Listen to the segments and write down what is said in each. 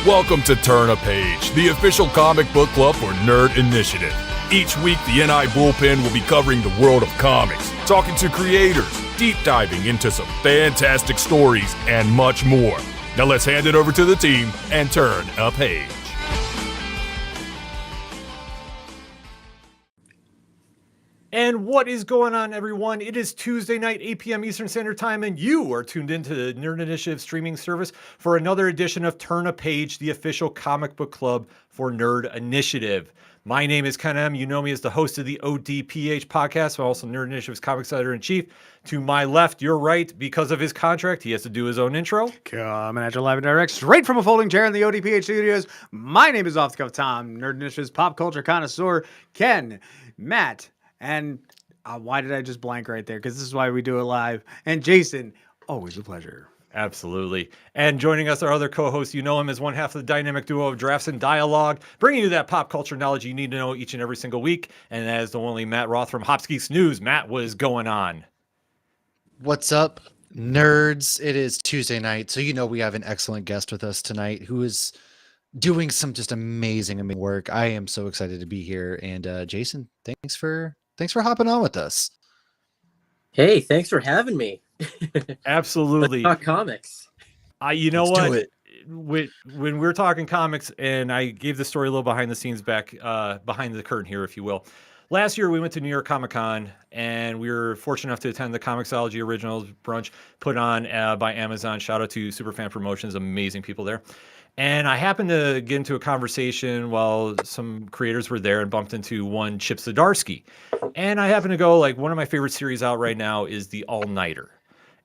Welcome to Turn a Page, the official comic book club for Nerd Initiative. Each week, the NI Bullpen will be covering the world of comics, talking to creators, deep diving into some fantastic stories, and much more. Now let's hand it over to the team and turn a page. And what is going on, everyone? It is Tuesday night, 8 p.m. Eastern Standard Time, and you are tuned into the Nerd Initiative streaming service for another edition of Turn a Page, the official comic book club for Nerd Initiative. My name is Ken M. You know me as the host of the ODPH podcast. I'm also Nerd Initiative's comics editor-in-chief. To my left, your right, because of his contract, he has to do his own intro. Coming at you live and direct, straight from a folding chair in the ODPH studios. My name is Off the Cuff Tom, Nerd Initiative's pop culture connoisseur, Ken, Matt, and why did I just blank right there? Because this is why we do it live. And Jason, always a pleasure. Absolutely. And joining us, our other co-host, you know him as one half of the dynamic duo of Drafts and Dialogue, bringing you that pop culture knowledge you need to know each and every single week. And as the only Matt Roth from Hopsgeeks News. Matt, what is going on? What's up, nerds? It is Tuesday night, so you know we have an excellent guest with us tonight who is doing some just amazing work. I am so excited to be here. And Jason, thanks for hopping on with us. Hey, thanks for having me. Absolutely. Let's talk comics. You know what? When we're talking comics, and I gave the story a little behind the scenes back, behind the curtain here, if you will. Last year, we went to New York Comic Con, and we were fortunate enough to attend the Comixology Originals brunch put on by Amazon. Shout out to Superfan Promotions, amazing people there. And I happened to get into a conversation while some creators were there and bumped into one Chip Zdarsky. And I happened to go, like, one of my favorite series out right now is The All-Nighter.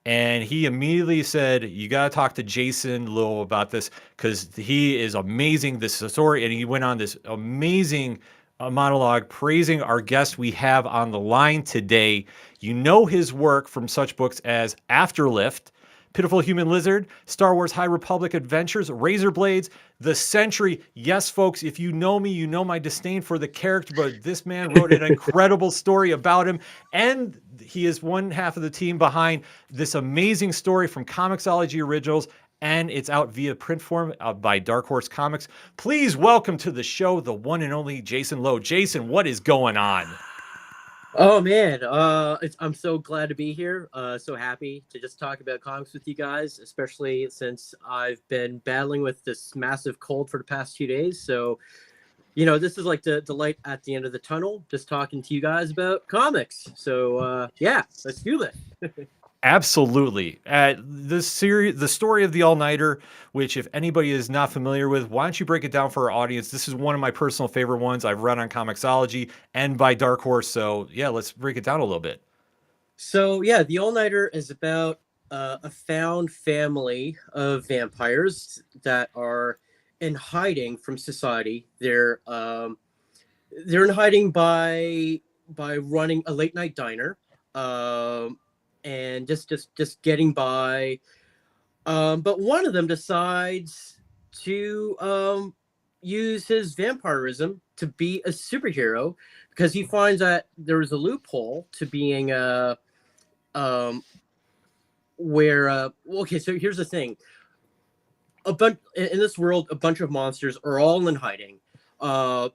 And he immediately said, you got to talk to Jason Loo about this because he is amazing. This is a story. And he went on this amazing monologue praising our guest we have on the line today. You know his work from such books as Afterlift, Pitiful Human Lizard, Star Wars High Republic Adventures, Razor Blades, The Sentry. Yes, folks, if you know me, you know my disdain for the character, but this man wrote an incredible story about him, and he is one half of the team behind this amazing story from Comixology Originals, and it's out via print form by Dark Horse Comics. Please welcome to the show the one and only Jason Loo. Jason, what is going on? Oh man, I'm so glad to be here. So happy to just talk about comics with you guys, especially since I've been battling with this massive cold for the past 2 days. So, you know, this is like the light at the end of the tunnel, just talking to you guys about comics. So, yeah, let's do this. Absolutely. The story of The All-Nighter, which if anybody is not familiar with, why don't you break it down for our audience? This is one of my personal favorite ones I've read on Comixology and by Dark Horse. So yeah, let's break it down a little bit. So yeah, The All-Nighter is about a found family of vampires that are in hiding from society. They're in hiding by running a late night diner. And just getting by. But one of them decides to use his vampirism to be a superhero because he finds that there is a loophole to being okay, so here's the thing. In this world, a bunch of monsters are all in hiding,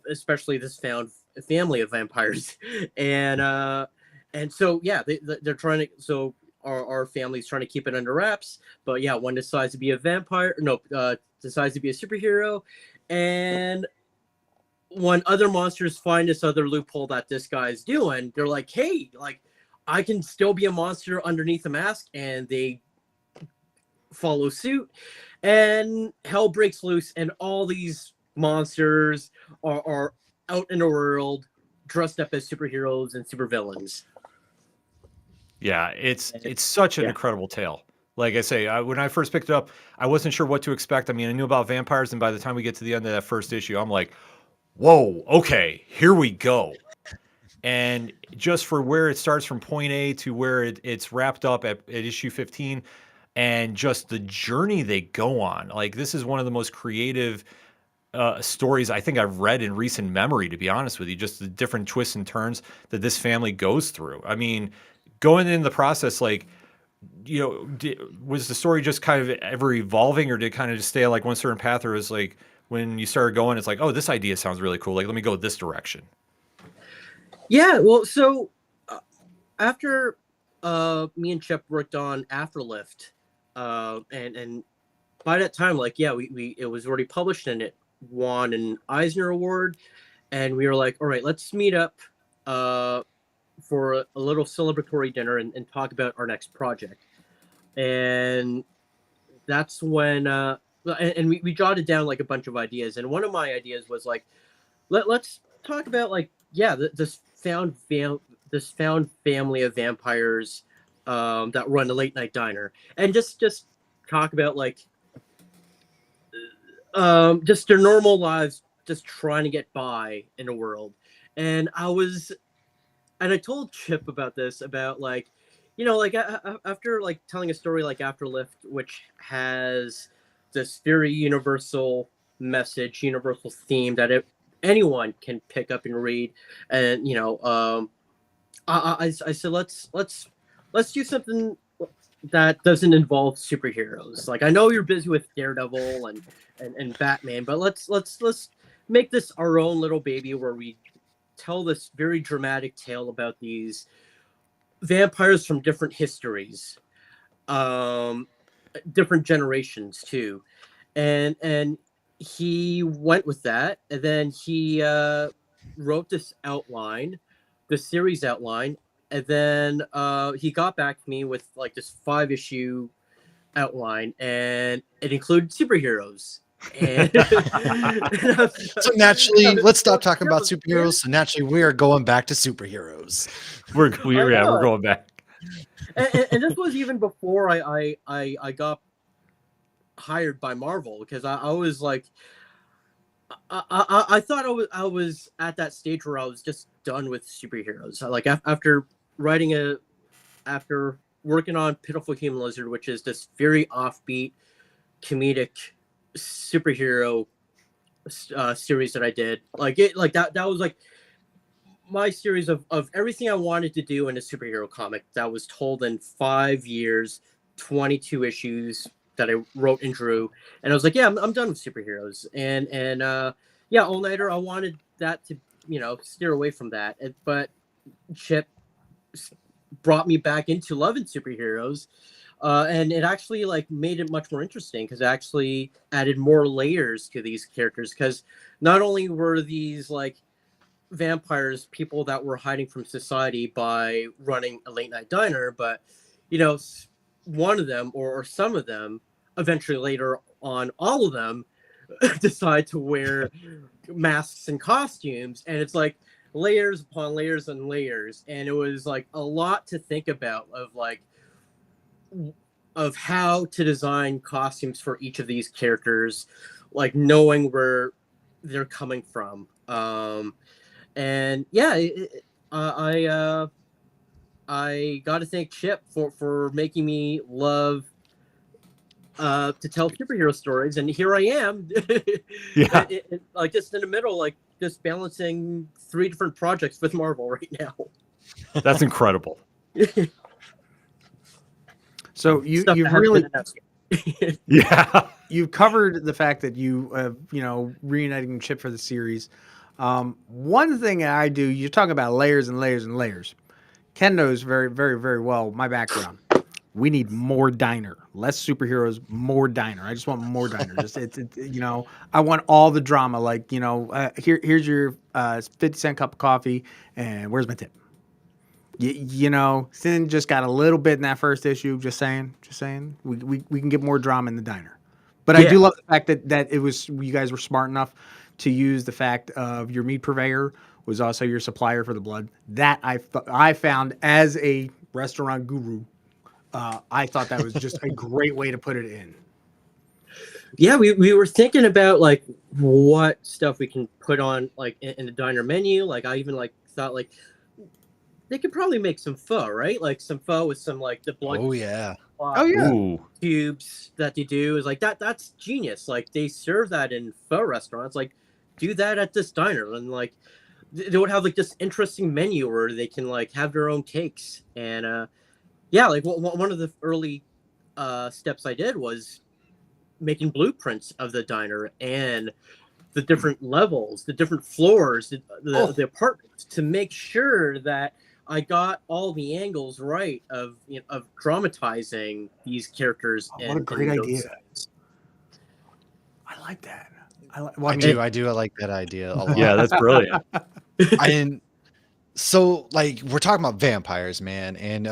especially this found family of vampires. And so, yeah, they're trying to, so our family's trying to keep it under wraps. But yeah, one decides to be a vampire, decides to be a superhero. And when other monsters find this other loophole that this guy's doing, they're like, hey, like, I can still be a monster underneath a mask. And they follow suit. And hell breaks loose. And all these monsters are out in the world, dressed up as superheroes and supervillains. Yeah, it's such an incredible tale. Like I say, when I first picked it up, I wasn't sure what to expect. I mean, I knew about vampires, and by the time we get to the end of that first issue, I'm like, whoa, okay, here we go. And just for where it starts from point A to where it's wrapped up at issue 15, and just the journey they go on. Like, this is one of the most creative stories I think I've read in recent memory, to be honest with you, just the different twists and turns that this family goes through. I mean, going in the process, like, was the story just kind of ever evolving, or did it kind of just stay like one certain path, or was like when you started going, it's like, oh, this idea sounds really cool. Like, let me go this direction. Yeah, well, so after me and Chip worked on Afterlift, and by that time, like, yeah, we it was already published and it won an Eisner Award, and we were like, all right, let's meet up for a little celebratory dinner and talk about our next project. And that's when and we jotted down like a bunch of ideas, and one of my ideas was like, let's talk about like, yeah, this found family of vampires that run a late night diner, and just talk about like just their normal lives, just trying to get by in the world. And I told Chip about this, about like, like after like telling a story like Afterlift, which has this very universal message, universal theme that anyone can pick up and read. And I said, let's do something that doesn't involve superheroes. Like, I know you're busy with Daredevil and Batman, but let's make this our own little baby, where we tell this very dramatic tale about these vampires from different histories, different generations too. And he went with that, and then he wrote this outline, the series outline, and then he got back to me with like this 5-issue outline, and it included superheroes. And So naturally, let's stop talking about superheroes. So naturally, we are going back to superheroes. We're going back. And this was even before I got hired by Marvel, because I was like, I thought I was at that stage where I was just done with superheroes. Like, after working on Pitiful Human Lizard, which is this very offbeat comedic superhero series that I did, like that was like my series of everything I wanted to do in a superhero comic that was told in 5 years, 22 issues that I wrote and drew. And I was like, yeah, I'm done with superheroes. And yeah, All Nighter, I wanted that to steer away from that, but Chip brought me back into loving superheroes. And it actually like made it much more interesting, because it actually added more layers to these characters. Because not only were these like vampires people that were hiding from society by running a late night diner, but one of them or some of them, eventually later on all of them, decide to wear masks and costumes, and it's like layers upon layers and layers. And it was like a lot to think about, of how to design costumes for each of these characters, like knowing where they're coming from. And yeah, I got to thank Chip for making me love to tell superhero stories, and here I am. Yeah. Like just in the middle, like just balancing 3 different projects with Marvel right now. That's incredible. So you've really, Yeah. you've covered the fact that you reuniting Chip for the series. One thing that I do, you talk about layers and layers and layers. Ken knows very, very, very well my background. We need more diner, less superheroes, more diner. I just want more diner. Just I want all the drama. Like, here's your 50-cent cup of coffee, and where's my tip? Sin just got a little bit in that first issue. Just saying. We can get more drama in the diner. But I do love the fact that it was, you guys were smart enough to use the fact of your meat purveyor was also your supplier for the blood. That I found, as a restaurant guru, I thought that was just a great way to put it in. Yeah, we were thinking about like what stuff we can put on like in the diner menu. Like, I even like thought like they could probably make some pho, right? Like some pho with some like the blood. Oh yeah. Ooh. Tubes that they do is like that's genius. Like, they serve that in pho restaurants. Like, do that at this diner, and like they would have like this interesting menu where they can like have their own takes. And yeah, like one of the early steps I did was making blueprints of the diner and the different levels, the different floors, the apartments, to make sure that I got all the angles right of of dramatizing these characters What a in great those idea. scenes. I like that. I like that idea a lot. Yeah, that's brilliant. And so like we're talking about vampires, man, and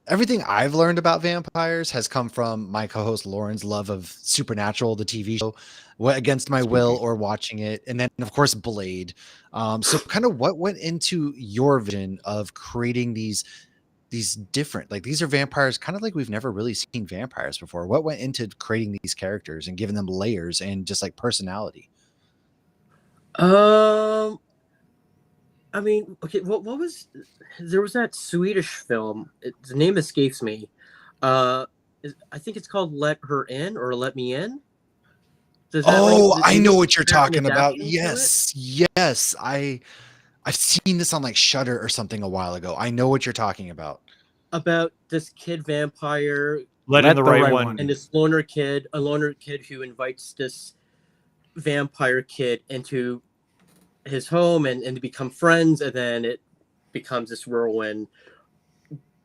everything I've learned about vampires has come from my co-host Lauren's love of Supernatural, the TV show, Against My Will, or watching it, and then of course Blade. So kind of what went into your vision of creating these different, like, these are vampires kind of like we've never really seen vampires before. What went into creating these characters and giving them layers and just like personality? Um, I mean, okay, what was there was that Swedish film. The name escapes me. Uh, I think it's called Let Her In or Let Me In. Does that ring? Oh, I know what you're American talking about. adaptation to it? Yes, yes. I've seen this on like Shudder or something a while ago. I know what you're talking about. About this kid vampire Letting the right one. and this a loner kid who invites this vampire kid into his home and to become friends, and then it becomes this whirlwind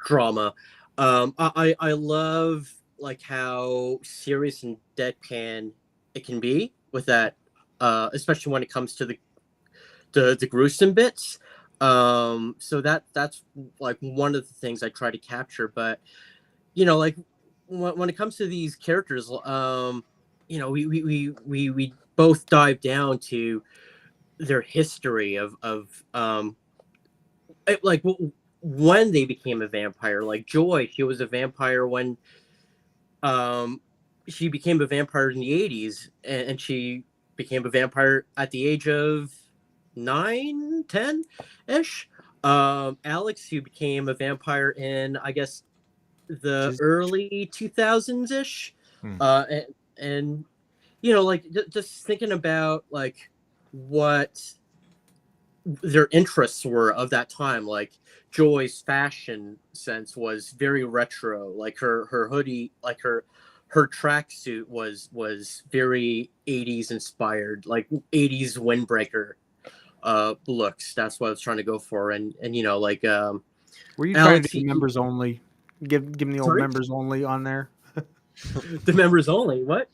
drama. I love like how serious and deadpan it can be with that, especially when it comes to the gruesome bits. So that's like one of the things I try to capture. But like when it comes to these characters, we both dive down to their history like when they became a vampire. Like Joy, she was a vampire when um she became a vampire in the 80s, and she became a vampire at the age of 9, 10 ish. Alex, who became a vampire in, I guess, the early 2000s ish. And like just thinking about like what their interests were of that time. Like Joy's fashion sense was very retro. Like her hoodie, like her tracksuit was very 80s inspired, like 80s windbreaker looks. That's what I was trying to go for. And like Were you Alex, trying to do members only? Give me the old members only on there. The members only. What?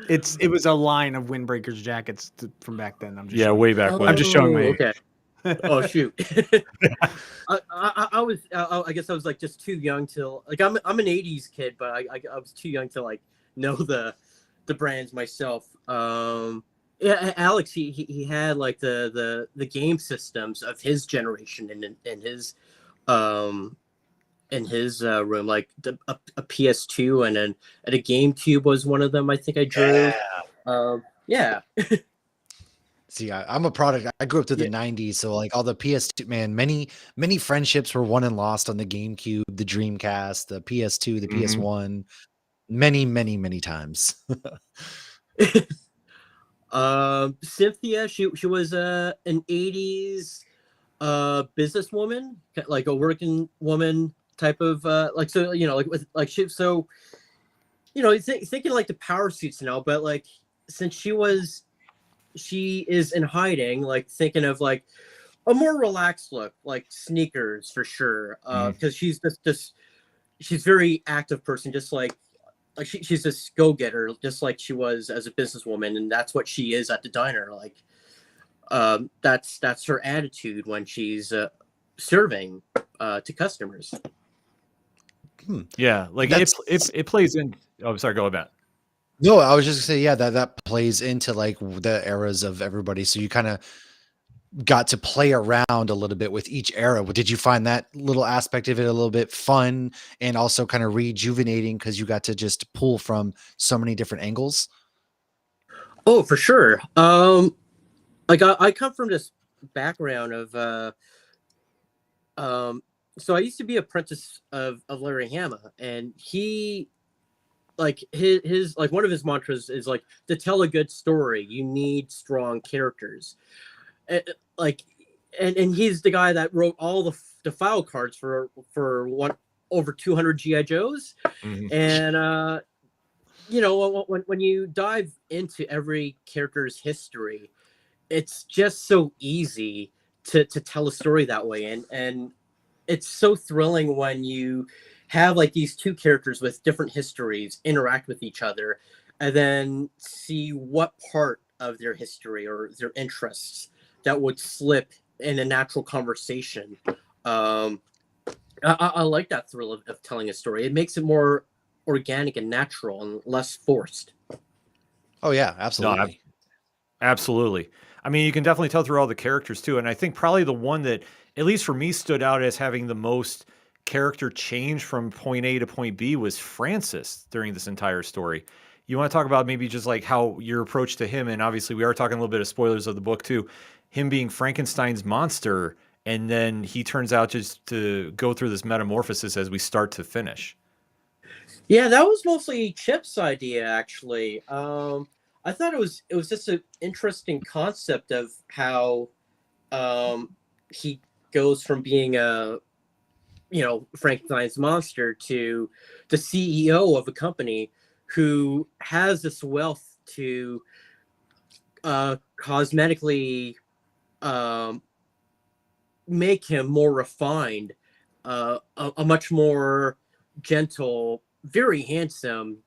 It was a line of windbreakers jackets from back then. I'm just way back when. I'm just showing my age. Okay. Oh shoot. I guess I was like just too young to like. I'm an 80s kid, but I was too young to like know the brands myself. Yeah, Alex, he had like the game systems of his generation in his room, like a PS2 and a GameCube was one of them. I think I drew. Yeah. See, I'm a product. I grew up through the 90s, so like all the PS2, man, many friendships were won and lost on the GameCube, the Dreamcast, the PS2, the PS1, many times. Cynthia, she was an 80s businesswoman, like a working woman type of like, so like with like thinking like the power suits and all, but like since she is in hiding, like thinking of like a more relaxed look, like sneakers for sure, because she's just she's very active person, just like she's this go-getter, just like she was as a businesswoman, and that's what she is at the diner. Like that's her attitude when she's serving to customers. Yeah, like it plays in. Oh, sorry, go about. No, I was just gonna say, yeah, that plays into like the eras of everybody. So you kind of got to play around a little bit with each era. Did you find that little aspect of it a little bit fun and also kind of rejuvenating because you got to just pull from so many different angles? Oh, for sure. Like I come from this background of so I used to be apprentice of Larry Hama, and he like his like one of his mantras is like, to tell a good story you need strong characters. And he's the guy that wrote all the file cards for over 200 GI Joes, and you know, when you dive into every character's history, it's just so easy to tell a story that way, and it's so thrilling when you have like these two characters with different histories interact with each other, and then see what part of their history or their interests that would slip in a natural conversation. I like that thrill of telling a story. It makes it more organic and natural and less forced. Oh yeah, absolutely. Absolutely. I mean, you can definitely tell through all the characters too. And I think probably the one that, at least for me, stood out as having the most character change from point A to point B was Francis during this entire story. You want to talk about maybe just like how your approach to him, and obviously we are talking a little bit of spoilers of the book too, him being Frankenstein's monster, and then he turns out just to go through this metamorphosis as we start to finish. Yeah, that was mostly Chip's idea, actually. I thought it was just an interesting concept of how he goes from being a Frankenstein's monster to the CEO of a company who has this wealth to cosmetically make him more refined, a much more gentle, very handsome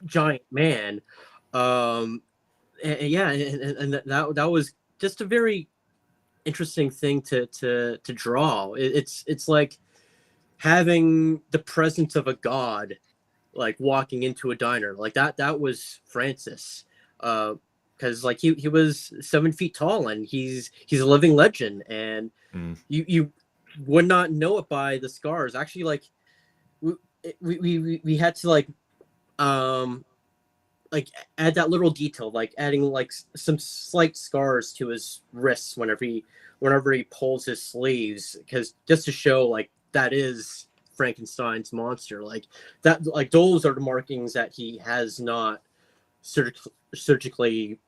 giant man. And that was just a very interesting thing to draw. It's like having the presence of a god, like walking into a diner. Like that was Francis, because like he was 7 feet tall, and he's a living legend, and you would not know it by the scars. Actually, like we had to like add that little detail, like adding like some slight scars to his wrists whenever he pulls his sleeves, because just to show like that is Frankenstein's monster. Like that, like those are the markings that he has not surgically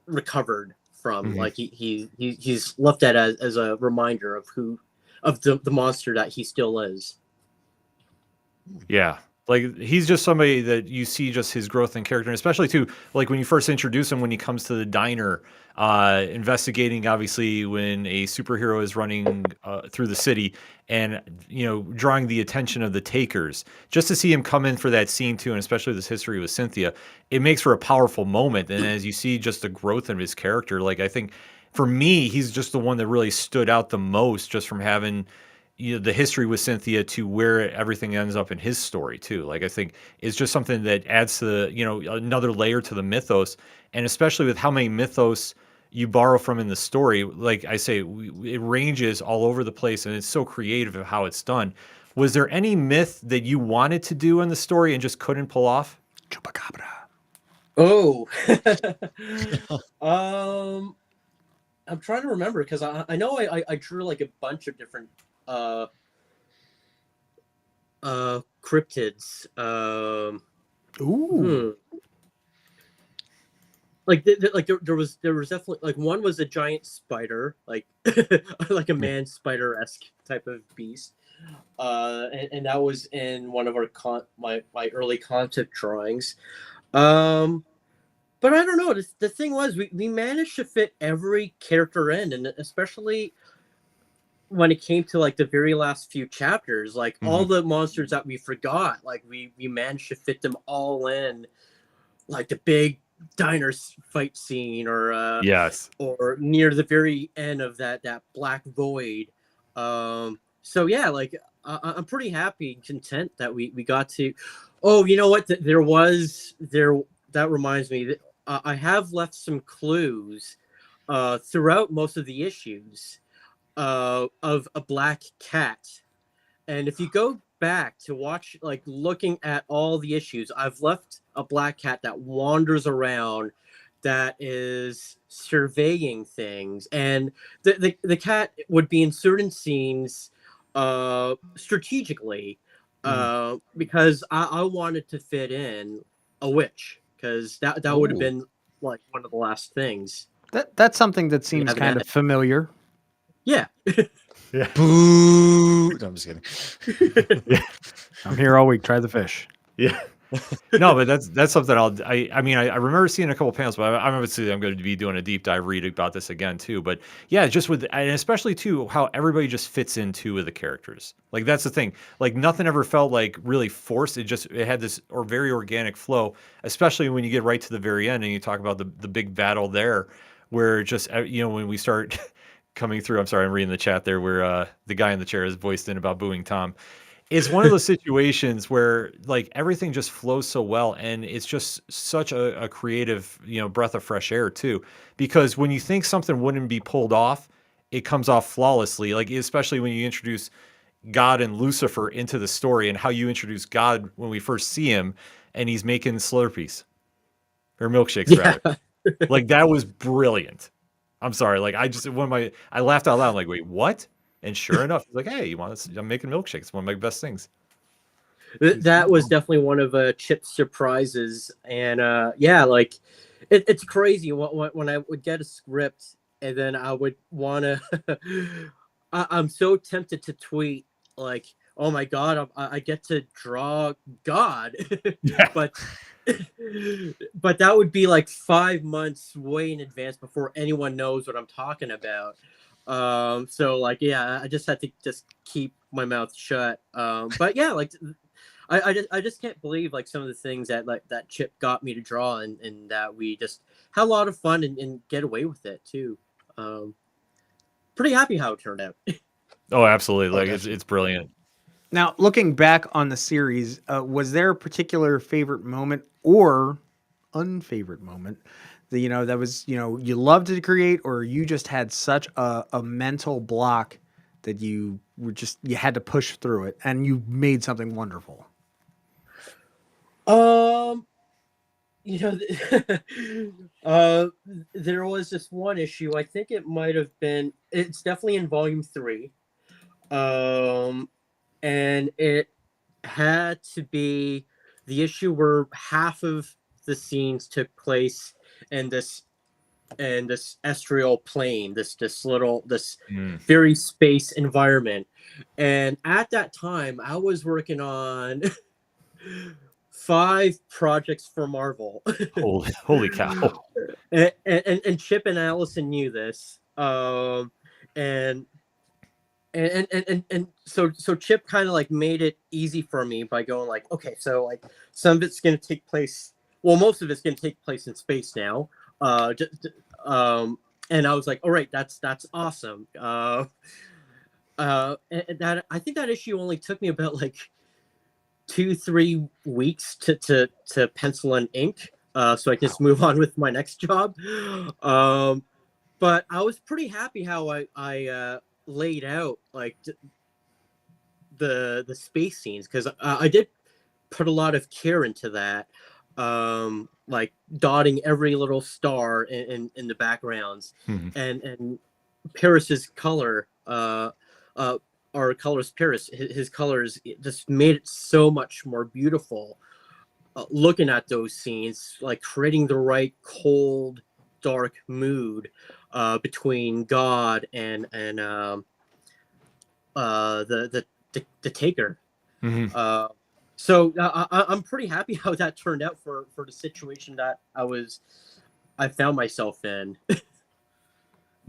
recovered from. Like he's left that as a reminder of the monster that he still is. Yeah. Like he's just somebody that you see just his growth in character, and especially too, like when you first introduce him when he comes to the diner, investigating obviously when a superhero is running through the city, and drawing the attention of the takers. Just to see him come in for that scene too, and especially this history with Cynthia, it makes for a powerful moment. And as you see just the growth of his character, like I think for me, he's just the one that really stood out the most, just from having the history with Cynthia to where everything ends up in his story too. Like I think it's just something that adds to another layer to the mythos, and especially with how many mythos you borrow from in the story. Like I say, it ranges all over the place, and it's so creative of how it's done. Was there any myth that you wanted to do in the story and just couldn't pull off? Chupacabra. Oh, I'm trying to remember, because I know I drew like a bunch of different cryptids. Like there was definitely, like, one was a giant spider, like like a man spider-esque type of beast, and that was in one of our my early concept drawings. But I don't know, the thing was we managed to fit every character in, and especially when it came to like the very last few chapters, like all the monsters that we forgot, like we managed to fit them all in, like the big diner fight scene, or Yes. or near the very end of that black void. So yeah, like I'm pretty happy and content that we got to. Oh, you know what? That reminds me that I have left some clues throughout most of the issues of a black cat. And if you go back to watch, like looking at all the issues, I've left a black cat that wanders around, that is surveying things. And the cat would be in certain scenes strategically, because I wanted to fit in a witch, because that would have been like one of the last things. That's something that seems kind of familiar. Yeah. Yeah. Boo! No, I'm just kidding. I'm here all week. Try the fish. Yeah. No, but that's something I mean, I remember seeing a couple panels, but I'm obviously I'm going to be doing a deep dive read about this again too. But yeah, just with, and especially too, how everybody just fits into with the characters. Like that's the thing. Like nothing ever felt like really forced. It had this or very organic flow, especially when you get right to the very end and you talk about the big battle there, where just when we start coming through. I'm sorry, I'm reading the chat there where the guy in the chair is voiced in about booing Tom. It's one of those situations where like everything just flows so well, and it's just such a creative, breath of fresh air too. Because when you think something wouldn't be pulled off, it comes off flawlessly. Like especially when you introduce God and Lucifer into the story, and how you introduce God when we first see him, and he's making Slurpees or milkshakes rather. Like that was brilliant. I'm sorry, like I laughed out loud. I'm like, wait, what? And sure enough, he's like, "Hey, you want this? I'm making milkshakes. It's one of my best things." That was definitely one of Chip's surprises, and yeah, like it's crazy when I would get a script and then I would want to. I'm so tempted to tweet like, "Oh my God, I get to draw God," Yeah. but that would be like 5 months way in advance before anyone knows what I'm talking about. So like, yeah, I just had to just keep my mouth shut. But yeah, like I just can't believe like some of the things that Chip got me to draw, and that we just had a lot of fun and get away with it too. Pretty happy how it turned out. Oh, absolutely. Like it's brilliant. Now, looking back on the series, was there a particular favorite moment or unfavorite moment that, that was, you loved to create, or you just had such a mental block that you had to push through it and you made something wonderful? You there was this one issue. I think it might have been. It's definitely in volume 3. And it had to be the issue where half of the scenes took place in this estrial plane, this very space environment. And at that time, I was working on 5 projects for Marvel. Holy cow! and Chip and Allison knew this. And so Chip kind of like made it easy for me by going like, okay, so like some of it's going to take place. Well, most of it's going to take place in space now. And I was like, all right, that's awesome. And that I think that issue only took me about like 2-3 weeks to pencil and ink, so I can just move on with my next job. But I was pretty happy how I laid out like the space scenes, because I did put a lot of care into that, like dotting every little star in the backgrounds. And Paris's color, our colorist Paris, his colors just made it so much more beautiful. Looking at those scenes, like creating the right cold, dark mood between God and the taker. So I'm pretty happy how that turned out for the situation that I found myself in.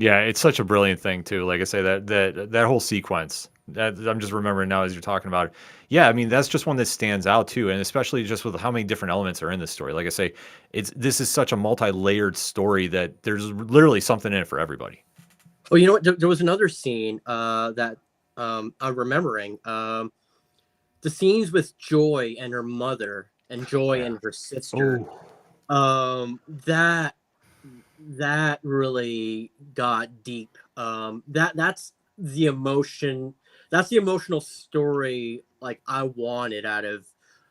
Yeah, it's such a brilliant thing too. Like I say, that whole sequence that I'm just remembering now as you're talking about it. Yeah, I mean that's just one that stands out too, and especially just with how many different elements are in this story. Like I say, this is such a multi-layered story that there's literally something in it for everybody. Oh, you know what? There was another scene that I'm remembering. The scenes with Joy and her mother, and Joy and her sister. That really got deep. That's the emotion. That's the emotional story like I wanted out of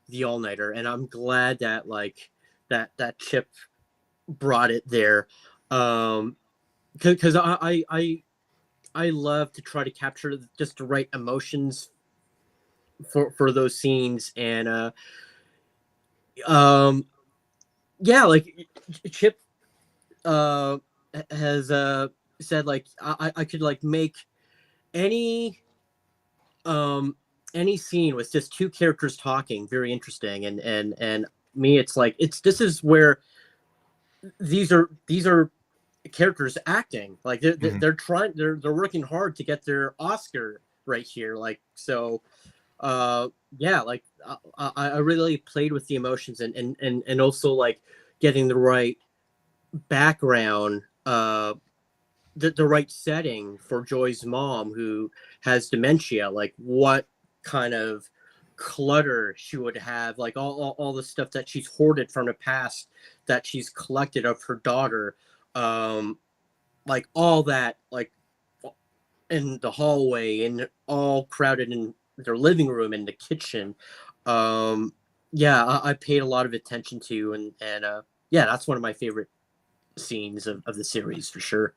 the All-Nighter, and I'm glad that like that Chip brought it there. Because I love to try to capture just the right emotions for those scenes. And yeah, like Chip has said like I could like make any um any scene with just two characters talking, very interesting. And me, it's like this is where these are characters acting like they're trying, they're working hard to get their Oscar right here, like. So yeah, like I really played with the emotions, and also like getting the right background, the right setting for Joy's mom, who has dementia, like what kind of clutter she would have, like all the stuff that she's hoarded from the past that she's collected of her daughter, like all that, like in the hallway and all crowded in their living room and the kitchen. Yeah, I paid a lot of attention to, and yeah, that's one of my favorite scenes of the series for sure.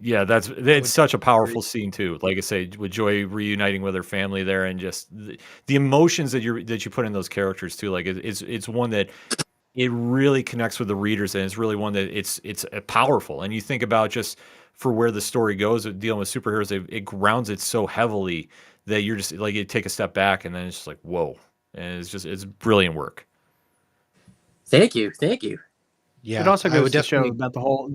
Yeah, it's such a powerful scene too. Like I say, with Joy reuniting with her family there, and just the emotions that you put in those characters too. Like it's one that it really connects with the readers, and it's really one that it's powerful. And you think about just for where the story goes, dealing with superheroes, it grounds it so heavily that you're just like, you take a step back, and then it's just like, whoa, and it's brilliant work. Thank you. Yeah, It also I would goes to show definitely. about the whole.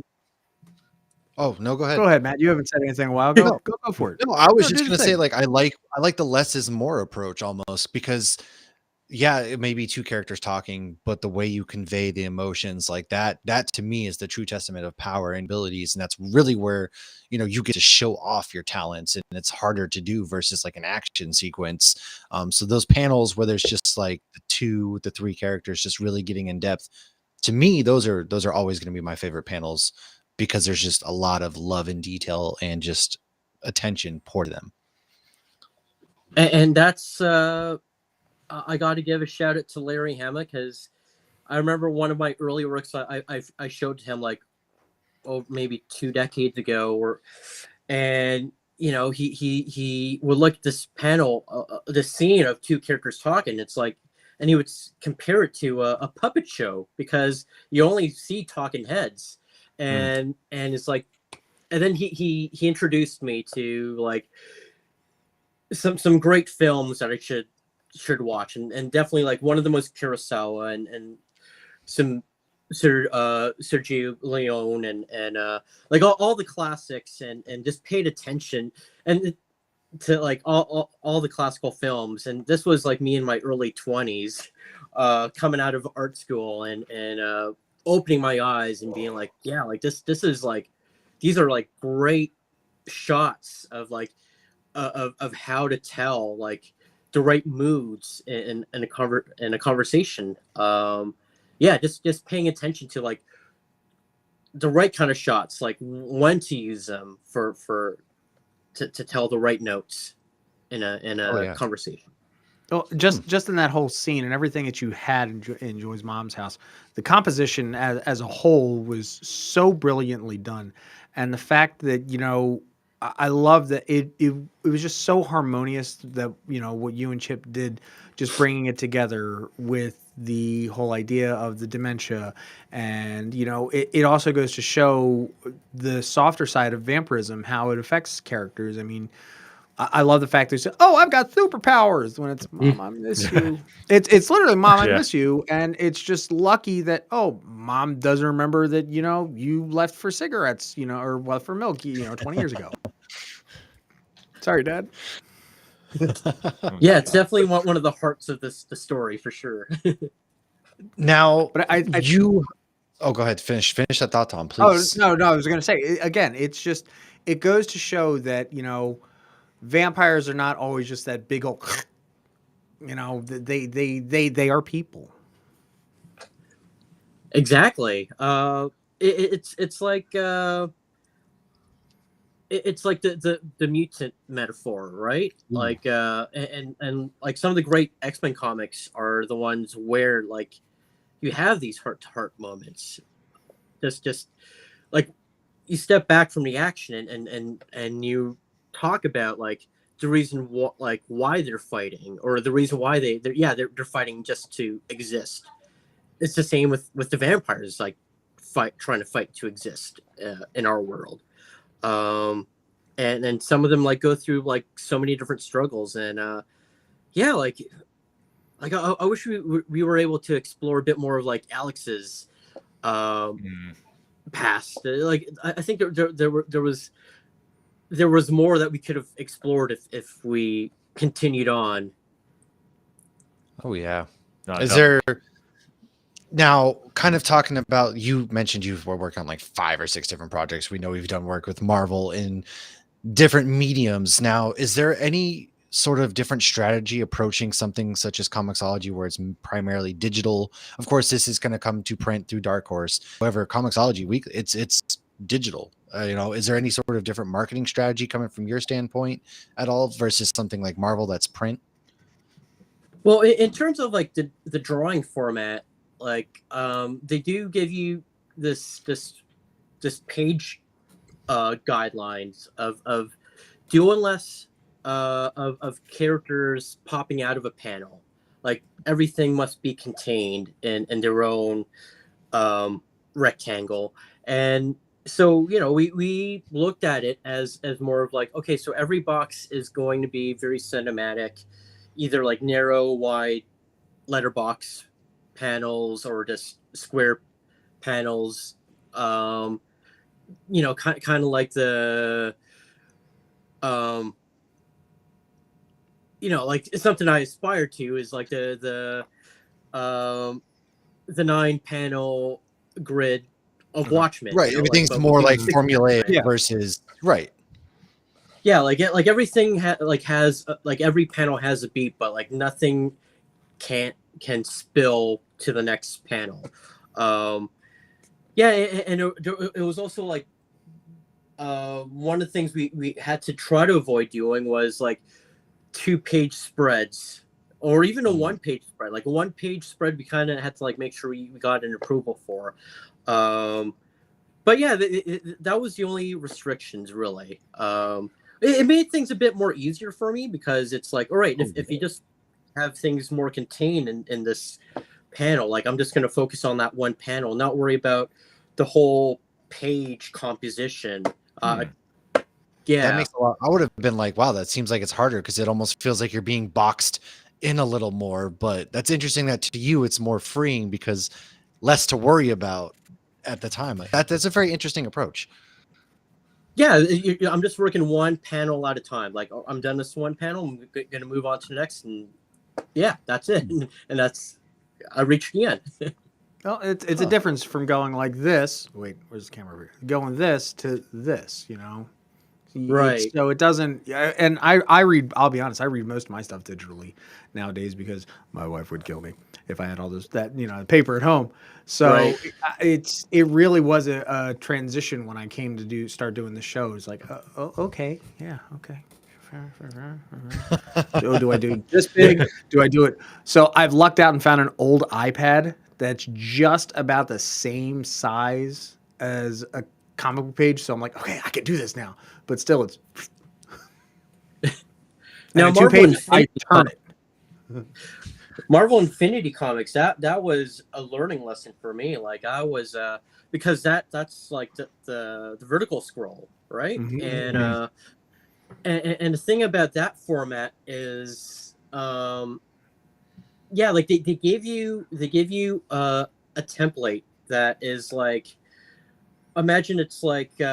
Oh no, go ahead. Go ahead, Matt. You haven't said anything in a while. Go No, go for it. no, I was No, just do the gonna say, thing. like, I like the less is more approach almost, because yeah, it may be two characters talking, but the way you convey the emotions, like that to me is the true testament of power and abilities. And that's really where, you get to show off your talents, and it's harder to do versus like an action sequence. So those panels where there's just like the three characters just really getting in depth, to me, those are always going to be my favorite panels, because there's just a lot of love and detail and just attention poured to them. And that's I got to give a shout out to Larry Hama, because I remember one of my early works I showed to him, like, maybe 2 decades ago, and he would look at this panel, the scene of two characters talking. It's like, and he would compare it to a puppet show, because you only see talking heads, and it's like, and then he introduced me to like some great films that I should watch, and definitely like one of them was Kurosawa, and some Sergio Leone, and like all the classics, and just paid attention and to like all the classical films. And this was like me in my early 20s, coming out of art school, and opening my eyes and being like, yeah, like this is like, these are like great shots of like of how to tell like the right moods in a conversation. Yeah, just paying attention to like the right kind of shots, like when to use them to tell the right notes in a conversation. Well, just in that whole scene and everything that you had in Joy's mom's house, the composition as a whole was so brilliantly done, and the fact that I love that it was just so harmonious, that what you and Chip did, just bringing it together with the whole idea of the dementia. And it also goes to show the softer side of vampirism, how it affects characters. I mean, I love the fact that they say, "Oh, I've got superpowers," when it's "Mom, I miss you." It's literally "Mom, I miss you," and it's just lucky that Mom doesn't remember that you left for cigarettes, or left for milk, 20 years ago. Sorry, Dad. Yeah, it's definitely one of the hearts of the story for sure. Now, But oh, go ahead, finish that thought, Tom, oh please. no, I was gonna say again, it's just, it goes to show that vampires are not always just that big old, they are people. Exactly. It's like it's like the mutant metaphor, right? Like and like some of the great X-Men comics are the ones where like you have these heart-to-heart moments. Just like you step back from the action, and you talk about like the reason why they're fighting, or the reason why they're fighting just to exist. It's the same with the vampires, like trying to fight to exist in our world. and some of them like go through like so many different struggles, and yeah, I wish we were able to explore a bit more of like Alex's past. Like I think there was more that we could have explored if we continued on. Oh yeah. No, Is no. there now kind of talking about, you mentioned you were working on like 5 or 6 different projects. We know you've done work with Marvel in different mediums. Now, is there any sort of different strategy approaching something such as Comixology where it's primarily digital? Of course, this is going to come to print through Dark Horse. However, Comixology Week, it's digital. Is there any sort of different marketing strategy coming from your standpoint at all versus something like Marvel that's print? Well, in terms of like the drawing format, like they do give you this page guidelines of doing less of characters popping out of a panel. Like everything must be contained in their own rectangle. And so, we looked at it as more of like, okay, so every box is going to be very cinematic, either like narrow, wide letterbox panels or just square panels. Kind of like the like it's something I aspire to is like the 9-panel grid of Watchmen. Right. Everything's but more like 6 formulaic versus right. Yeah, like everything has like every panel has a beat, but like nothing can spill to the next panel. Yeah, and it was also like one of the things we had to try to avoid doing was like 2-page spreads or even a 1-page spread. Like a 1-page spread, we kind of had to like make sure we got an approval for. But yeah, that was the only restrictions really. It made things a bit more easier for me because it's like, all right, if you just have things more contained in this panel, like I'm just going to focus on that one panel, not worry about the whole page composition. Yeah, That makes a lot. I would have been like, wow, that seems like it's harder because it almost feels like you're being boxed in a little more. But that's interesting that to you it's more freeing because less to worry about at the time. Like that's a very interesting approach. Yeah, I'm just working one panel at a time. Like I'm done this one panel, I'm going to move on to the next, and yeah, that's it. And I reached the end. Well, it's a difference from going like this. Wait, where's the camera over here? Going this to this, Right. So it doesn't, and I read, I'll be honest, I read most of my stuff digitally nowadays because my wife would kill me if I had all paper at home. So it really was a transition when I came to start doing the shows. Like, okay, yeah, okay. So do I do this big? Do I do it? So I've lucked out and found an old iPad that's just about the same size as a comic book page. So I'm like, okay, I can do this now. But still, it's now Marvel I turn it. Marvel Infinity Comics, that was a learning lesson for me. Like I was because that's like the vertical scroll, right? And the thing about that format is like they give you a template that is like, imagine it's like 3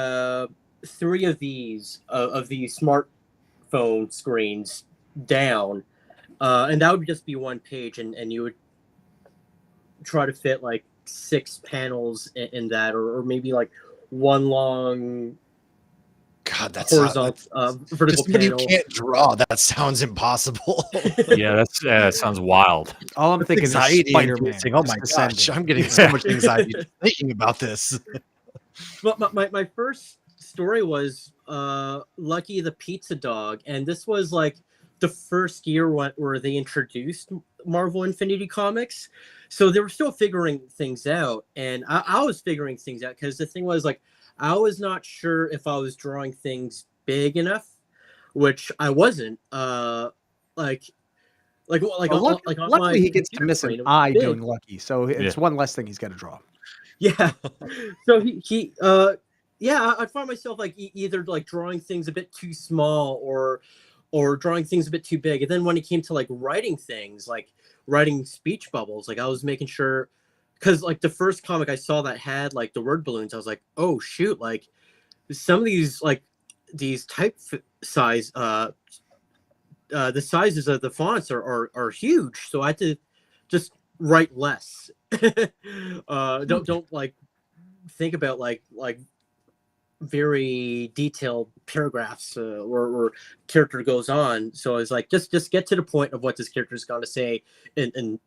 of these smartphone screens down, and that would just be one page, and you would try to fit like 6 panels in that, or maybe like one long horizontal vertical panel. You can't draw. That sounds impossible. Yeah, that sounds wild. All I'm thinking is Spider-Man. Oh my gosh, I'm getting so much anxiety thinking about this. But my first story was Lucky the Pizza Dog, and this was like the first year where they introduced Marvel Infinity Comics, so they were still figuring things out, and I was figuring things out because the thing was like I was not sure if I was drawing things big enough, which I wasn't. Luckily he gets to miss an eye doing Lucky, so it's one less thing he's got to draw. Yeah. So he yeah, I'd find myself like either like drawing things a bit too small or drawing things a bit too big. And then when it came to like writing things, like writing speech bubbles, like I was making sure, because like the first comic I saw that had like the word balloons, I was like, oh shoot, like some of these like these type size the sizes of the fonts are huge, so I had to just write less. Don't like think about like very detailed paragraphs or character goes on. So I was like, just get to the point of what this character is going to say in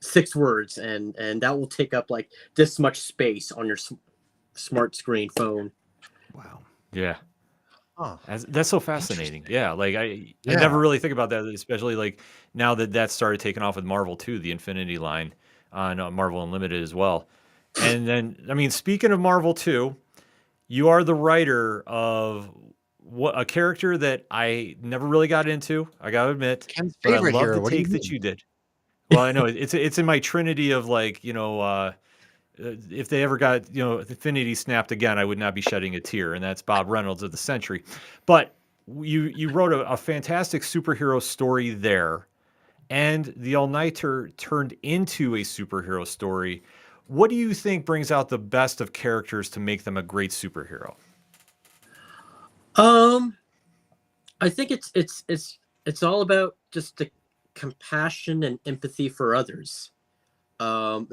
6 words, and that will take up like this much space on your smart screen phone. Wow. Yeah. Huh. That's so fascinating. Interesting. Yeah, like I Yeah. never really think about that, especially like now that started taking off with Marvel too, the Infinity line on Marvel Unlimited as well. And then, I mean, speaking of Marvel too, you are the writer of what a character that I never really got into. I gotta admit, Ken's but I favorite love hero. the What do you take that mean? you did. Well, I know it's in my trinity of like if they ever got Infinity snapped again, I would not be shedding a tear, and that's Bob Reynolds of the Century. But you wrote a fantastic superhero story there, and the All Nighter turned into a superhero story. What do you think brings out the best of characters to make them a great superhero? I think it's all about just the compassion and empathy for others, and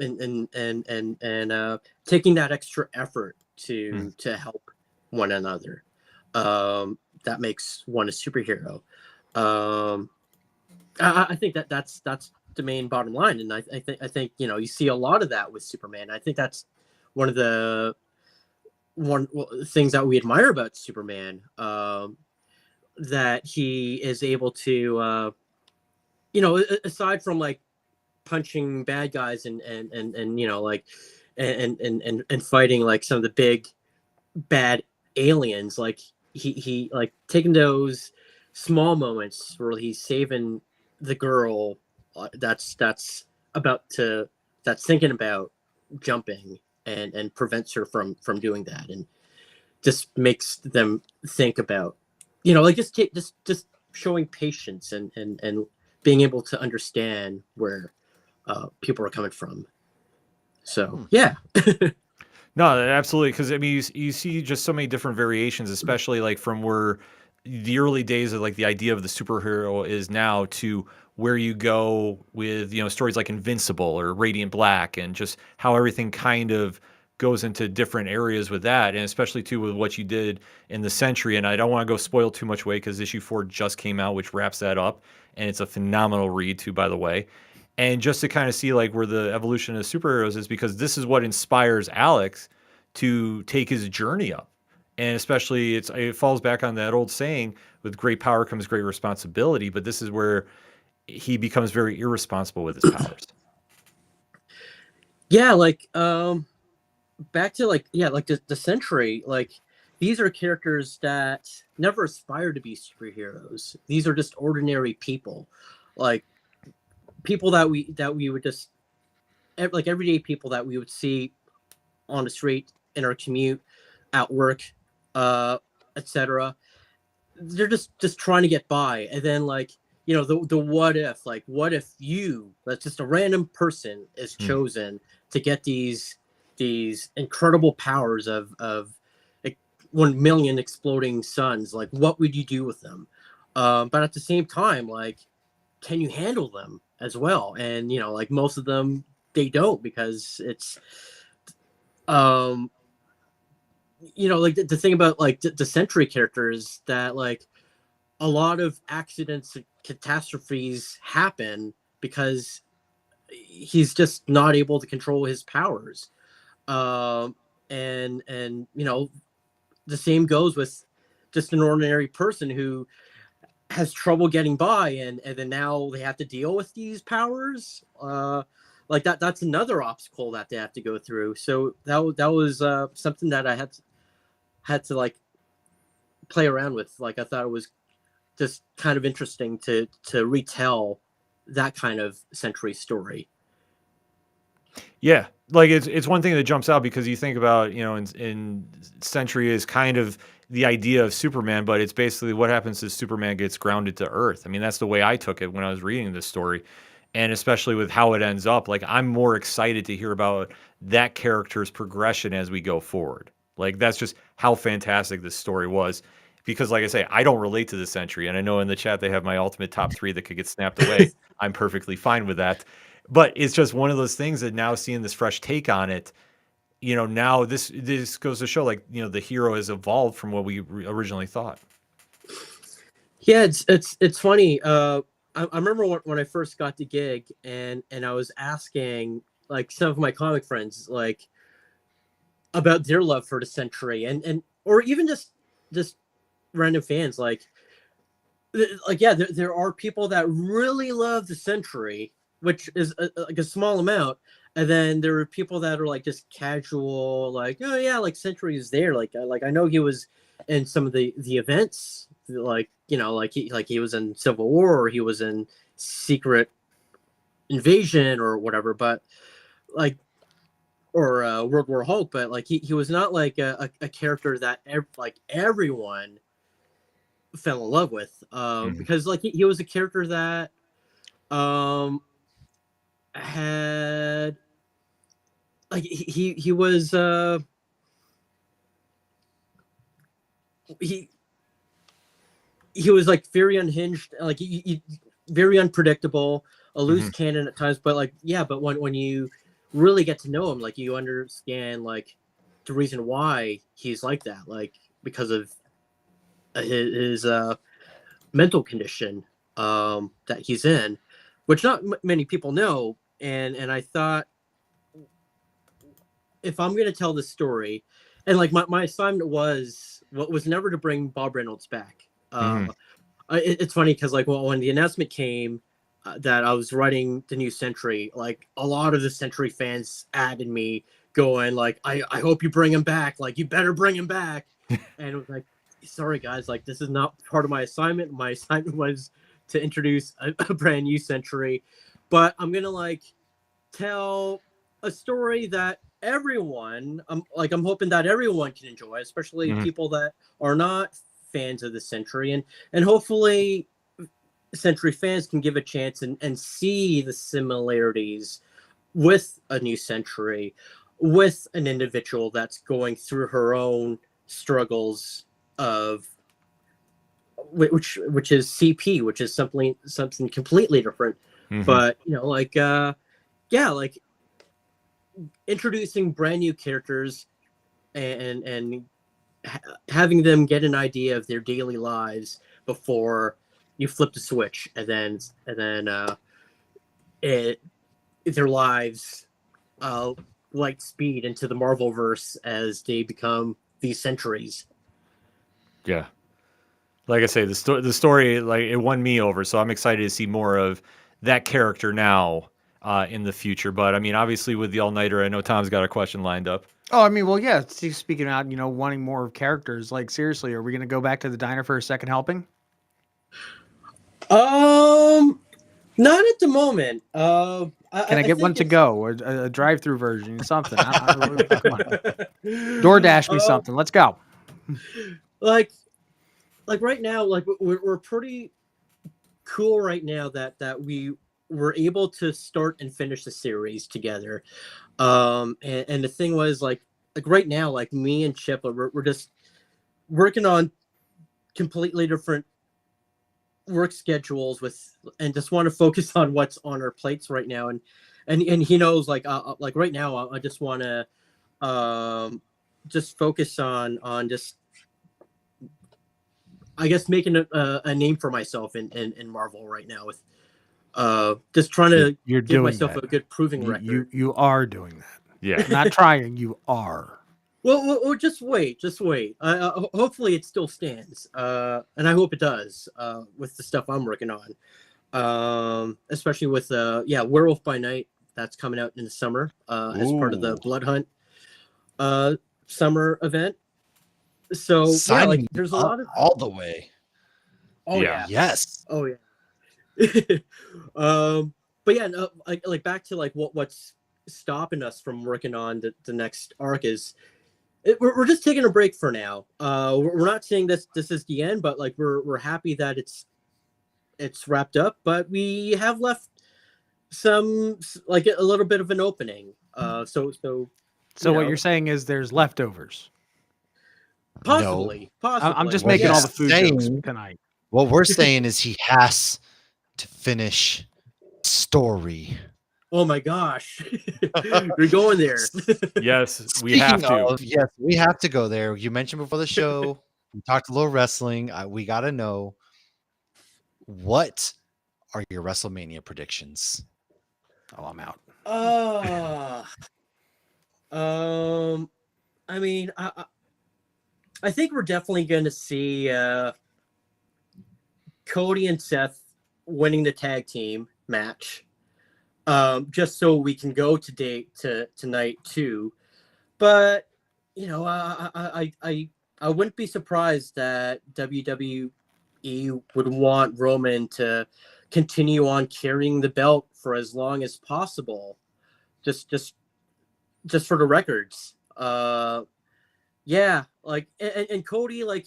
taking that extra effort to help one another. That makes one a superhero. Um, I think that's the main bottom line, and I think you see a lot of that with Superman. I think that's one of the things that we admire about Superman. That he is able to, aside from like punching bad guys and like and fighting like some of the big bad aliens, like he like taking those small moments where he's saving the girl that's about to that's thinking about jumping and prevents her from doing that, and just makes them think about like just showing patience and being able to understand where people are coming from. So yeah. No, absolutely. Because I mean, you see just so many different variations, especially like from where the early days of like the idea of the superhero is now to where you go with stories like Invincible or Radiant Black, and just how everything kind of goes into different areas with that, and especially too with what you did in the Century. And I don't want to go spoil too much away because issue 4 just came out, which wraps that up, and it's a phenomenal read too, by the way. And just to kind of see like where the evolution of superheroes is, because this is what inspires Alex to take his journey up. And especially it falls back on that old saying, with great power comes great responsibility, but this is where he becomes very irresponsible with his powers. Yeah, like back to like the Century, like these are characters that never aspire to be superheroes. These are just ordinary people, like people that we would just like everyday people that we would see on the street, in our commute, at work, etc. They're just trying to get by, and then like the what if, like what if that's just a random person is chosen to get these incredible powers of like 1 million exploding suns, like what would you do with them? But at the same time, like, can you handle them as well? And like most of them, they don't, because it's like the thing about like the Century characters, that like a lot of accidents and catastrophes happen because he's just not able to control his powers. And the same goes with just an ordinary person who has trouble getting by, and then now they have to deal with these powers. Like that's another obstacle that they have to go through. So that was something that I had to like play around with. Like I thought it was just kind of interesting to retell that kind of Century story. Yeah, like it's one thing that jumps out because you think about, you know, in Century is kind of the idea of Superman, but it's basically what happens is Superman gets grounded to Earth. I mean, that's the way I took it when I was reading this story. And especially with how it ends up, like I'm more excited to hear about that character's progression as we go forward. Like that's just how fantastic this story was. Because like I say, I don't relate to the Century, and I know in the chat they have my ultimate top 3 that could get snapped away. I'm perfectly fine with that. But it's just one of those things that now seeing this fresh take on it, you know, now this goes to show, like, you know, the hero has evolved from what we originally thought. Yeah, it's funny. I remember when I first got the gig, and I was asking like some of my comic friends like about their love for the Century, and or even just random fans like yeah, there are people that really love the Century, which is like a small amount, and then there are people that are like just casual, like, oh yeah, like Century is there, like I know he was in some of the events, like, you know, like he was in Civil War, or he was in Secret Invasion or whatever, but like, or World War Hulk, but like he was not like a character that everyone fell in love with, because like he was a character that had like he was he was like very unhinged, like he very unpredictable, a loose cannon at times, but like, yeah, but when you really get to know him, like you understand like the reason why he's like that, like because of his mental condition that he's in, which not many people know. And I thought, if I'm going to tell this story, and like my assignment was never to bring Bob Reynolds back. It's funny because like, well, when the announcement came that I was writing the new Century, like a lot of the Century fans added me going like, I hope you bring him back, like you better bring him back. And it was like, sorry guys, like this is not part of my assignment. My assignment was to introduce a brand new Century, but I'm gonna like tell a story that everyone, I'm hoping that everyone can enjoy, especially people that are not fans of the Century, and hopefully Century fans can give a chance and see the similarities with a new Century, with an individual that's going through her own struggles of which is CP, which is something completely different. But you know, like yeah, like introducing brand new characters and having them get an idea of their daily lives before you flip the switch, and then their lives light speed into the Marvel verse as they become these Centuries. Yeah. Like I say, the story, like it won me over, so I'm excited to see more of that character now in the future. But I mean, obviously with the all-nighter, I know Tom's got a question lined up. Oh, I mean, well, yeah. Speaking out, you know, wanting more characters. Like, seriously, are we going to go back to the diner for a second helping? Not at the moment. Can I get one to go, or a drive-through version, something? Come on. DoorDash me something. Let's go. Like right now, like we're pretty cool right now that we were able to start and finish the series together. And the thing was like right now, like me and Chip, we're just working on completely different work schedules and just want to focus on what's on our plates right now. And he knows like right now, I just want to just focus on just, I guess, making a name for myself in Marvel right now, with just trying to give myself a good proving record. You are doing that. Yeah. Not trying, you are. Well, just wait. Hopefully it still stands, and I hope it does with the stuff I'm working on, especially with Werewolf by Night, that's coming out in the summer as part of the Blood Hunt summer event. So yeah, like there's a lot of all the way. Oh yeah. Yes. Oh yeah. But yeah, no, like back to like what's stopping us from working on the next arc is we're just taking a break for now. We're not saying this is the end, but like we're happy that it's wrapped up, but we have left some like a little bit of an opening. So what you're saying is there's leftovers. Possibly. I'm just What making all he's the food jokes saying- tonight. What we're saying is he has to finish story. Oh my gosh, you're going there. Yes, we have to. Yes, we have to go there. You mentioned before the show, we talked a little wrestling. We got to know, what are your WrestleMania predictions? Oh, I'm out. I mean, I think we're definitely going to see Cody and Seth winning the tag team match. Just so we can go tonight too. But you know, I wouldn't be surprised that WWE would want Roman to continue on carrying the belt for as long as possible. Just for the records. Yeah, like and Cody, like,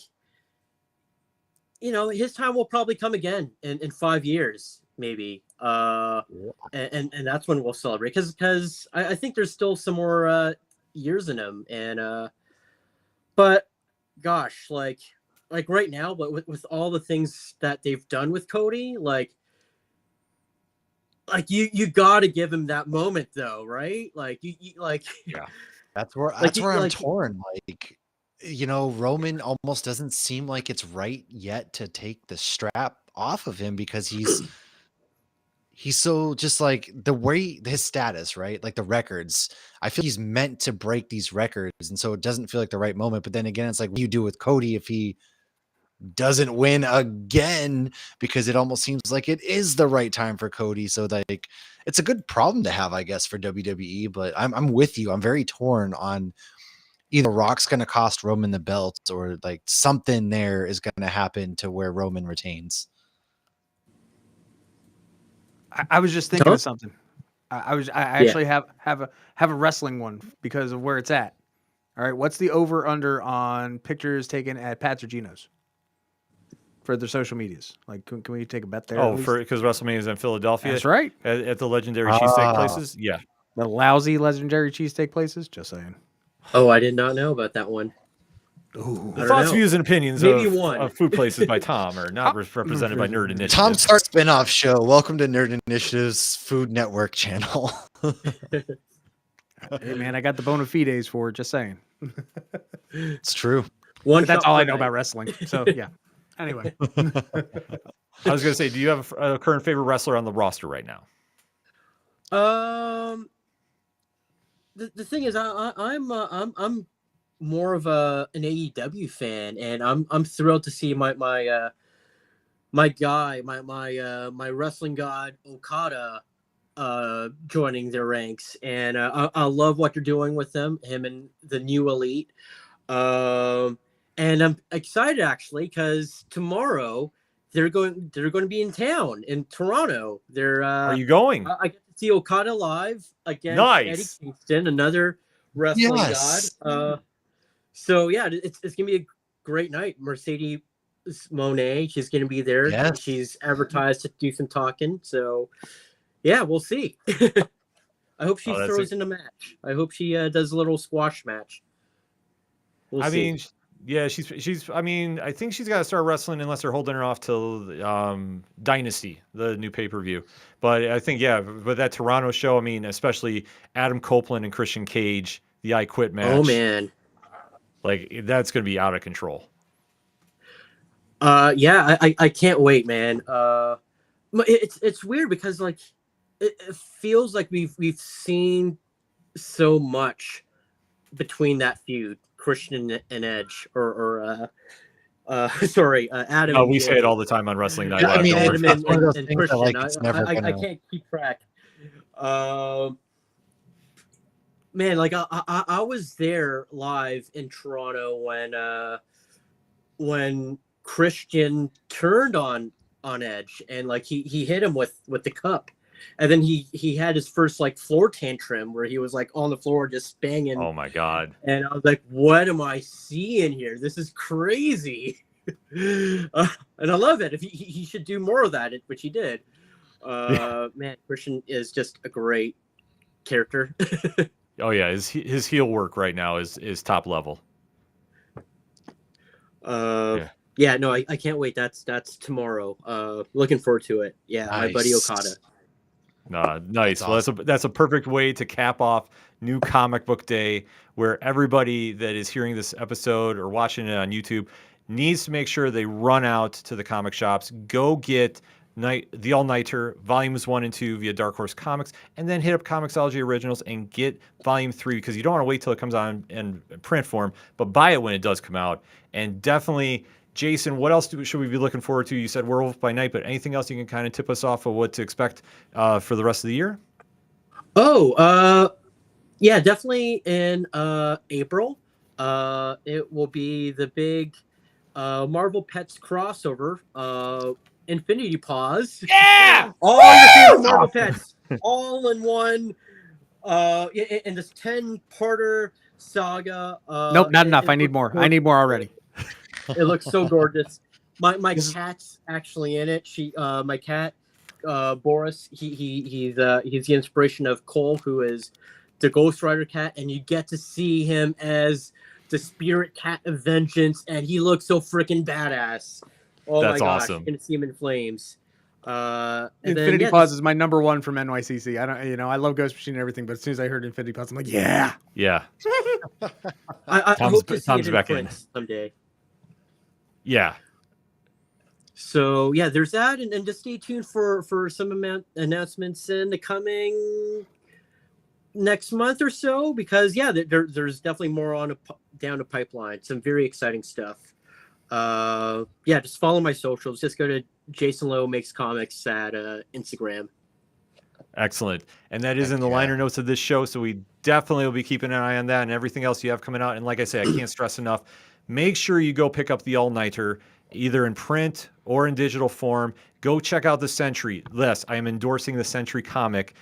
you know, his time will probably come again in 5 years, maybe. And that's when we'll celebrate, because I think there's still some more years in him. And but gosh, like right now, but with all the things that they've done with Cody, like you got to give him that moment though, right? Like you like, Yeah. That's where I'm torn. Like, you know, Roman almost doesn't seem like it's right yet to take the strap off of him, because he's so just like the way his status, right? Like the records, I feel he's meant to break these records. And so it doesn't feel like the right moment. But then again, it's like, what do you do with Cody if he doesn't win again? Because it almost seems like it is the right time for Cody. So like, it's a good problem to have, I guess, for WWE, but I'm with you. I'm very torn on either Rock's going to cost Roman the belt, or like something there is going to happen to where Roman retains. I was just thinking of something. I actually have a wrestling one because of where it's at. All right, what's the over under on pictures taken at Pat's or Gino's for their social medias? Like, can we take a bet there? Oh, because WrestleMania is in Philadelphia. That's right. At the legendary cheesesteak places. Yeah. The lousy legendary cheesesteak places. Just saying. Oh, I did not know about that one. Ooh. The thoughts, views, and opinions Maybe of food places by Tom are not represented by Nerd Initiative. Tom Star spinoff show. Welcome to Nerd Initiative's Food Network channel. Hey man, I got the bona fides for it. Just saying. It's true. That's all I know about wrestling. So yeah. Anyway, I was gonna say, do you have a current favorite wrestler on the roster right now? The thing is, I'm more of an AEW fan, and I'm thrilled to see my wrestling god Okada joining their ranks, and I love what they're doing with him and the new Elite. And I'm excited actually, because tomorrow they're going to be in town in Toronto. Are you going? I get to see Okada live against Eddie Kingston, another wrestling god. So yeah, it's gonna be a great night. Mercedes Moné, she's gonna be there. Yes. She's advertised to do some talking. So yeah, we'll see. I hope she throws in a match. I hope she does a little squash match. We'll see. Mean, yeah, she's. I mean, I think she's got to start wrestling unless they're holding her off till Dynasty, the new pay-per-view. But I think, yeah, but that Toronto show, I mean, especially Adam Copeland and Christian Cage, the I Quit match. Oh man, like that's gonna be out of control. Yeah, I can't wait, man. It's weird because like it feels like we've seen so much between that feud, Christian and Edge, or sorry, Adam. No, we say it all the time on Wrestling Night. I mean, Adam it's one of those and things that, Christian. like, it's never I gonna... can't keep track. Man, like I was there live in Toronto when Christian turned on Edge, and like he hit him with the cup, and then he had his first like floor tantrum where he was like on the floor just banging. Oh my God. And I was like, what am I seeing here? This is crazy. And I love it. If he should do more of that, which he did. Man, Christian is just a great character. Oh yeah, his heel work right now is top level. Yeah, no, I can't wait. That's tomorrow. Looking forward to it. Yeah, my buddy Okada. Nice. Well, that's a perfect way to cap off New Comic Book Day, where everybody that is hearing this episode or watching it on YouTube needs to make sure they run out to the comic shops, go get the All-Nighter Volumes 1 and 2 via Dark Horse Comics, and then hit up Comixology Originals and get Volume 3, because you don't want to wait till it comes on in print form, but buy it when it does come out. And definitely, Jason, what else should we be looking forward to? You said Werewolf by Night, but anything else you can kind of tip us off of what to expect for the rest of the year? Yeah, definitely in April. It will be the big Marvel Pets crossover, Infinity Paws. Yeah! All your favorite Marvel Pets, all in one. In this 10-parter saga. Nope, not enough. I need more. I need more already. It looks so gorgeous. My cat's actually in it. My cat, Boris. He's the inspiration of Cole, who is the Ghost Rider cat, and you get to see him as the Spirit Cat of Vengeance, and he looks so freaking badass. Oh That's my gosh, awesome. you're gonna see him in flames. Infinity Paws is my number one from NYCC. I love Ghost Machine and everything, but as soon as I heard Infinity Paws, I'm like, yeah. I hope to see Tom's it back in in. print someday. Yeah. So yeah, there's that, and just stay tuned for some announcements in the coming next month or so, because there's definitely more down the pipeline. Some very exciting stuff. Just follow my socials. Just go to Jason Lowe Makes Comics at Instagram. Excellent. And that is in the liner notes of this show, so we definitely will be keeping an eye on that and everything else you have coming out. And like I say, I can't stress enough, make sure you go pick up the All-Nighter, either in print or in digital form. Go check out the Sentry. Yes, I am endorsing the Sentry comic,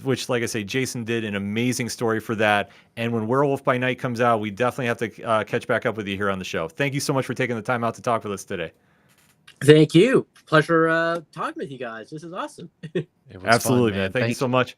which, like I say, Jason did an amazing story for that. And when Werewolf by Night comes out, we definitely have to catch back up with you here on the show. Thank you so much for taking the time out to talk with us today. Thank you. Pleasure talking with you guys. This is awesome. Absolutely, man. Thank you so much.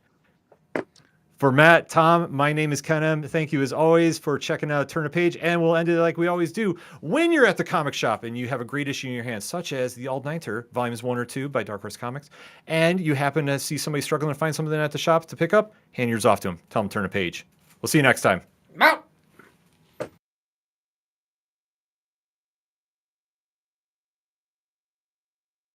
For Matt, Tom, my name is Ken M. Thank you as always for checking out Turn a Page, and we'll end it like we always do. When you're at the comic shop and you have a great issue in your hands, such as the All-Nighter, Volumes 1 or 2 by Dark Horse Comics, and you happen to see somebody struggling to find something at the shop to pick up, hand yours off to them. Tell them to turn a page. We'll see you next time. Out.